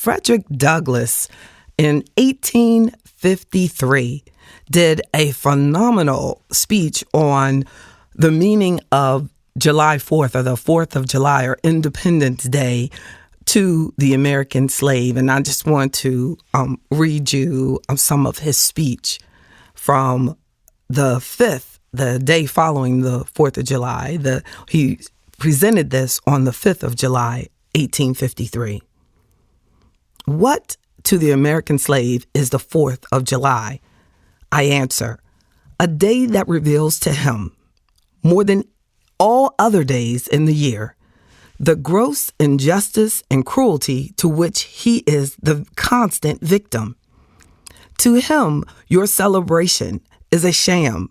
Frederick Douglass in 1853 did a phenomenal speech on the meaning of July 4th, or the 4th of July, or Independence Day, to the American slave. And I just want to read you some of his speech from the 5th, the day following the 4th of July. He presented this on the 5th of July, 1853. What to the American slave is the 4th of July? I answer, a day that reveals to him, more than all other days in the year, the gross injustice and cruelty to which he is the constant victim. To him, your celebration is a sham,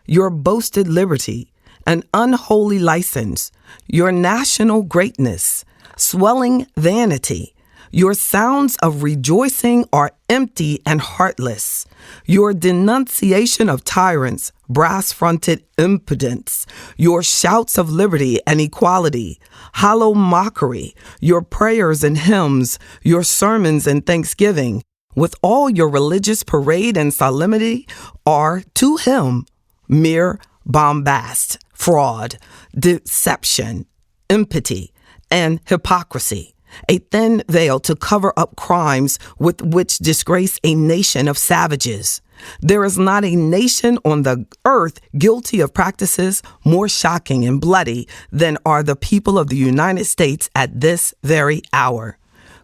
your boasted liberty, an unholy license, your national greatness, swelling vanity. Your sounds of rejoicing are empty and heartless. Your denunciation of tyrants, brass-fronted impudence, your shouts of liberty and equality, hollow mockery, your prayers and hymns, your sermons and thanksgiving, with all your religious parade and solemnity, are to him mere bombast, fraud, deception, impiety, and hypocrisy. A thin veil to cover up crimes with which disgrace a nation of savages. There is not a nation on the earth guilty of practices more shocking and bloody than are the people of the United States at this very hour.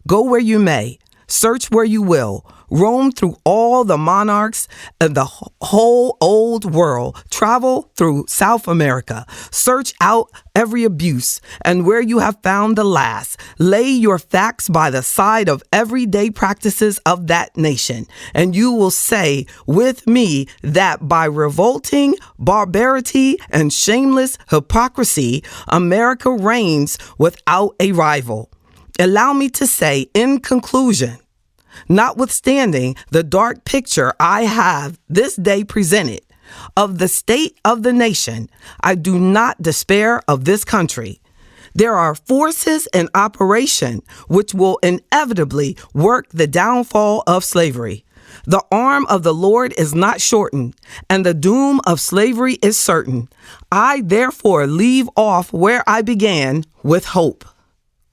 Go where you may, search where you will, roam through all the monarchs of the whole old world, travel through South America, search out every abuse, and where you have found the last, lay your facts by the side of everyday practices of that nation, and you will say with me that by revolting barbarity and shameless hypocrisy, America reigns without a rival. Allow me to say, in conclusion, notwithstanding the dark picture I have this day presented of the state of the nation, I do not despair of this country. There are forces in operation which will inevitably work the downfall of slavery. The arm of the Lord is not shortened, and the doom of slavery is certain. I therefore leave off where I began, with hope,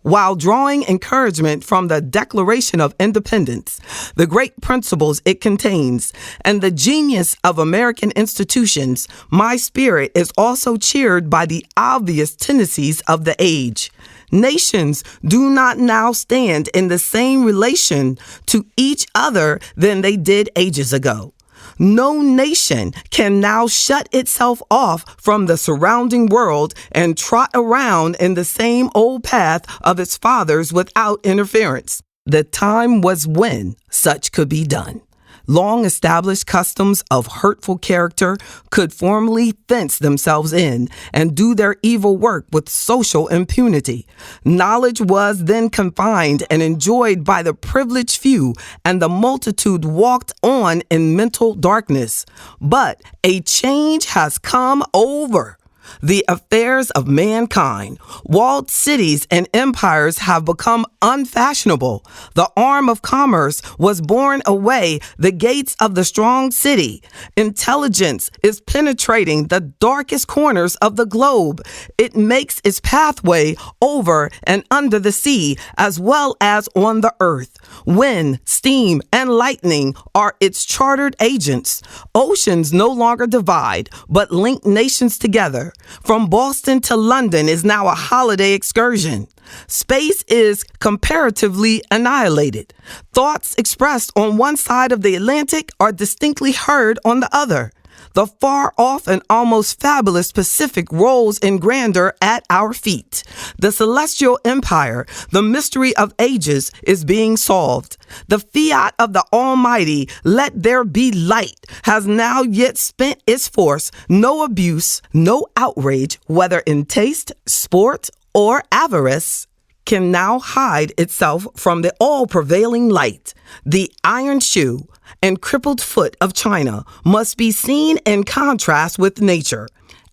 while drawing encouragement from the Declaration of Independence, the great principles it contains, and the genius of American institutions. My spirit is also cheered by the obvious tendencies of the age. Nations do not now stand in the same relation to each other than they did ages ago. No nation can now shut itself off from the surrounding world and trot around in the same old path of its fathers without interference. The time was when such could be done. Long-established customs of hurtful character could formally fence themselves in and do their evil work with social impunity. Knowledge was then confined and enjoyed by the privileged few, and the multitude walked on in mental darkness. But a change has come over the affairs of mankind. Walled cities and empires have become unfashionable. The arm of commerce was borne away the gates of the strong city. Intelligence is penetrating the darkest corners of the globe. It makes its pathway over and under the sea as well as on the earth. Wind, steam, and lightning are its chartered agents. Oceans no longer divide, but link nations together. From Boston to London is now a holiday excursion. Space is comparatively annihilated. Thoughts expressed on one side of the Atlantic are distinctly heard on the other. The far-off and almost fabulous Pacific rolls in grandeur at our feet. The celestial empire, the mystery of ages, is being solved. The fiat of the Almighty, let there be light, has now yet spent its force. No abuse, no outrage, whether in taste, sport, or avarice, can now hide itself from the all-prevailing light. The iron shoe and crippled foot of China must be seen in contrast with nature.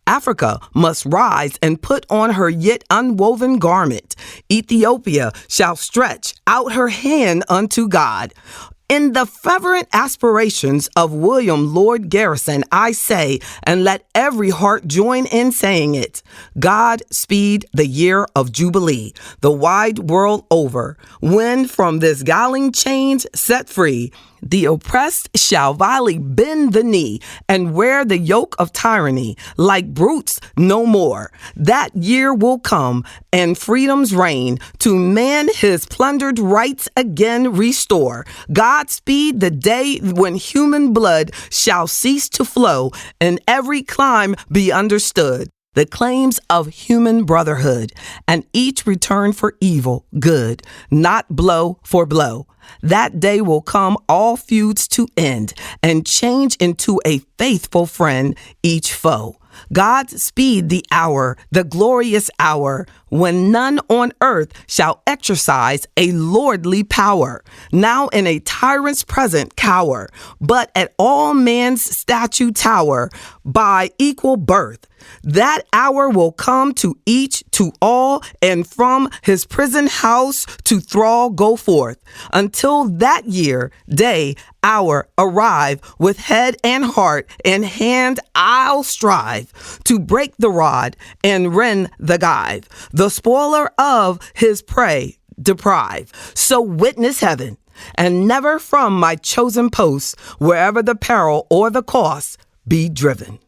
Africa must rise and put on her yet unwoven garment. Ethiopia shall stretch out her hand unto God. In the fervent aspirations of William Lord Garrison, I say, and let every heart join in saying it, God speed the year of Jubilee, the wide world over, when from this galling chains set free, the oppressed shall vilely bend the knee and wear the yoke of tyranny like brutes no more. That year will come and freedom's reign to man his plundered rights again restore. Godspeed the day when human blood shall cease to flow and every clime be understood. The claims of human brotherhood, and each return for evil good, not blow for blow. That day will come all feuds to end and change into a faithful friend each foe. God speed the hour, the glorious hour, when none on earth shall exercise a lordly power, now in a tyrant's present cower, but at all man's statue tower by equal birth. That hour will come to each, to all, and from his prison house to thrall go forth. Until that year, day, hour arrive, with head and heart and hand I'll strive to break the rod and rend the gyve, the spoiler of his prey deprive. So witness heaven, and never from my chosen post, wherever the peril or the cost be driven.